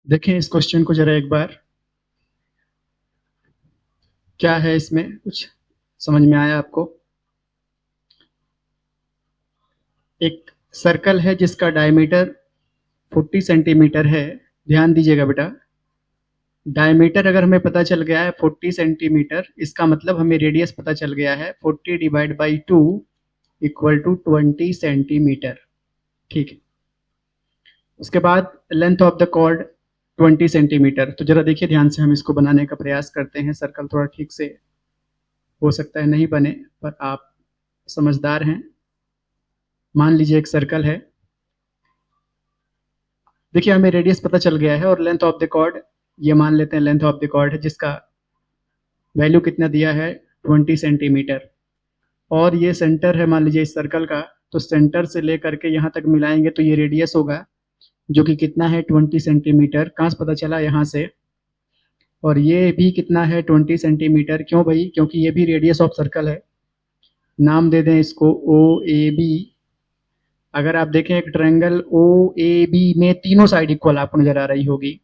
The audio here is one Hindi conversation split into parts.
देखें इस क्वेश्चन को जरा एक बार। क्या है इसमें, कुछ समझ में आया आपको? एक सर्कल है जिसका डायमीटर 40 सेंटीमीटर है। ध्यान दीजिएगा बेटा, डायमीटर अगर हमें पता चल गया है 40 सेंटीमीटर, इसका मतलब हमें रेडियस पता चल गया है 40 divide by 2 equal to 20 centimetre. ठीक है। उसके बाद length of the cord 20 centimetre. तो जरा देखिए ध्यान से, हम इसको बनाने का प्रयास करते हैं। सर्कल थोड़ा ठीक से हो सकता है नहीं बने, पर आप समझदार हैं। मान लीजिए एक सर्कल है। देखिए हमें रेडियस पता चल गया है और लेंथ ऑफ द कॉर्ड, ये मान लेते हैं लेंथ ऑफ द कॉर्ड है, जिसका वैल्यू कितना दिया है 20 सेंटीमीटर। और ये सेंटर है मान लीजिए इस सर्कल का, तो सेंटर से लेकर के यहाँ तक मिलाएंगे तो ये रेडियस होगा, जो कि कितना है 20 सेंटीमीटर। कहाँ से पता चला? यहाँ से। और ये भी कितना है 20 सेंटीमीटर। क्यों भाई? क्योंकि ये भी रेडियस ऑफ सर्कल है। नाम दे दें इसको ओ ए बी। अगर आप देखें एक ट्रायंगल ओ ए बी में तीनों साइड इक्वल आपको नजर आ रही होगी।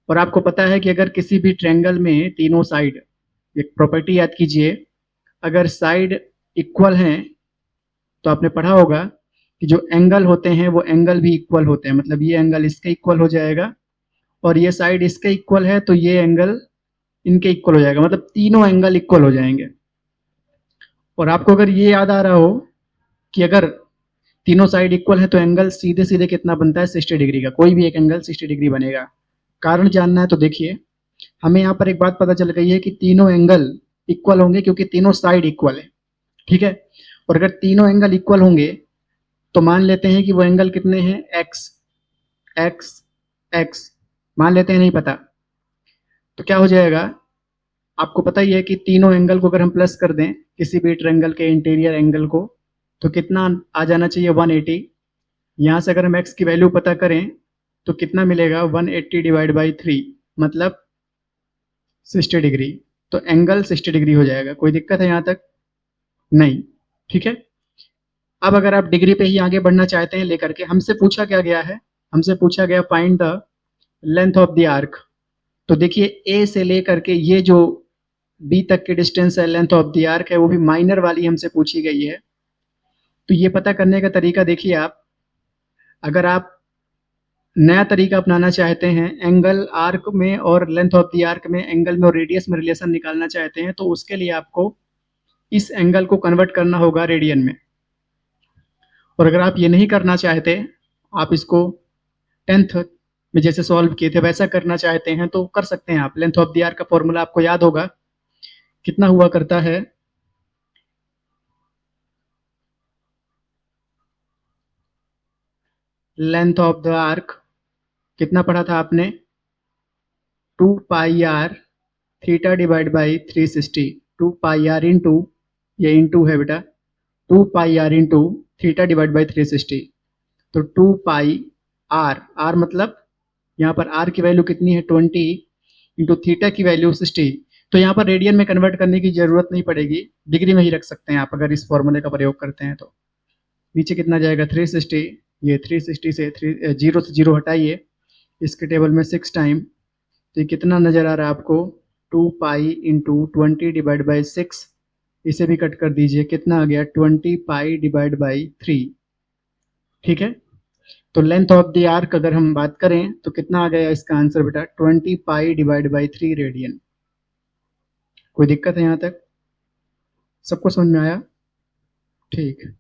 और आपको पता है कि अगर किसी भी ट्रायंगल में तीनों साइड, एक प्रॉपर्टी याद कीजिए, अगर साइड इक्वल हैं तो आपने पढ़ा होगा कि जो एंगल होते हैं वो एंगल भी इक्वल होते हैं। मतलब ये एंगल इसके इक्वल हो जाएगा और ये साइड इसके इक्वल है तो ये एंगल इनके इक्वल हो जाएगा। मतलब तीनों एंगल इक्वल हो जाएंगे। और आपको अगर ये याद आ रहा हो कि अगर तीनों साइड इक्वल है तो एंगल सीधे सीधे कितना बनता है 60 डिग्री का। कोई भी एक एंगल 60 डिग्री बनेगा। कारण जानना है तो देखिए, हमें यहाँ पर एक बात पता चल गई है कि तीनों एंगल इक्वल होंगे क्योंकि तीनों साइड इक्वल है। ठीक है। और अगर तीनों एंगल इक्वल होंगे तो मान लेते हैं कि वो एंगल कितने हैं, एक्स एक्स एक्स मान लेते हैं, नहीं पता तो क्या हो जाएगा। आपको पता ही है कि तीनों एंगल को अगर हम प्लस कर दें किसी भी ट्रायंगल के इंटीरियर एंगल को, तो कितना आ जाना चाहिए 180। यहाँ से अगर हम x की वैल्यू पता करें तो कितना मिलेगा 180 डिवाइड बाई 3, मतलब 60 डिग्री। तो एंगल 60 डिग्री हो जाएगा। कोई दिक्कत है यहाँ तक? नहीं। ठीक है। अब अगर आप डिग्री पे ही आगे बढ़ना चाहते हैं लेकर के, हमसे पूछा क्या गया है, हमसे पूछा गया find the length of the arc. तो देखिए ए से लेकर के ये जो बी तक की डिस्टेंस है, लेंथ ऑफ द आर्क है, वो भी माइनर वाली हमसे पूछी गई है। तो ये पता करने का तरीका देखिए आप, अगर आप नया तरीका अपनाना चाहते हैं, एंगल आर्क में और लेंथ ऑफ द आर्क में, एंगल में और रेडियस में रिलेशन निकालना चाहते हैं, तो उसके लिए आपको इस एंगल को कन्वर्ट करना होगा रेडियन में। और अगर आप ये नहीं करना चाहते, आप इसको 10th में जैसे सॉल्व किए थे वैसा करना चाहते हैं तो कर सकते हैं आप। लेंथ ऑफ द आर्क का फॉर्मूला आपको याद होगा, कितना हुआ करता है, लेंथ ऑफ द आर्क कितना पढ़ा था आपने, 2 pi r theta divide by 360। 2 pi r into, ये इंटू है बेटा, 2 pi r into theta divide by 360। तो 2 पाई आर, आर मतलब यहाँ पर आर की वैल्यू कितनी है 20 इंटू थीटा की वैल्यू 60। तो यहाँ पर रेडियन में कन्वर्ट करने की जरूरत नहीं पड़ेगी, डिग्री में ही रख सकते हैं आप अगर इस फॉर्मूले का प्रयोग करते हैं तो। नीचे कितना जाएगा 360, ये 360 से 0 से 0 हटाइए, इसके टेबल में 6 टाइम, तो ये कितना नजर आ रहा है आपको 2 पाई इंटू 20 डिवाइड बाई 6। इसे भी कट कर दीजिए, कितना आ गया 20 पाई डिवाइड बाई 3। ठीक है। तो लेंथ ऑफ द आर्क अगर हम बात करें तो कितना आ गया इसका आंसर बेटा 20 पाई डिवाइड बाई 3 रेडियन। कोई दिक्कत है यहाँ तक? सबको समझ में आया? ठीक।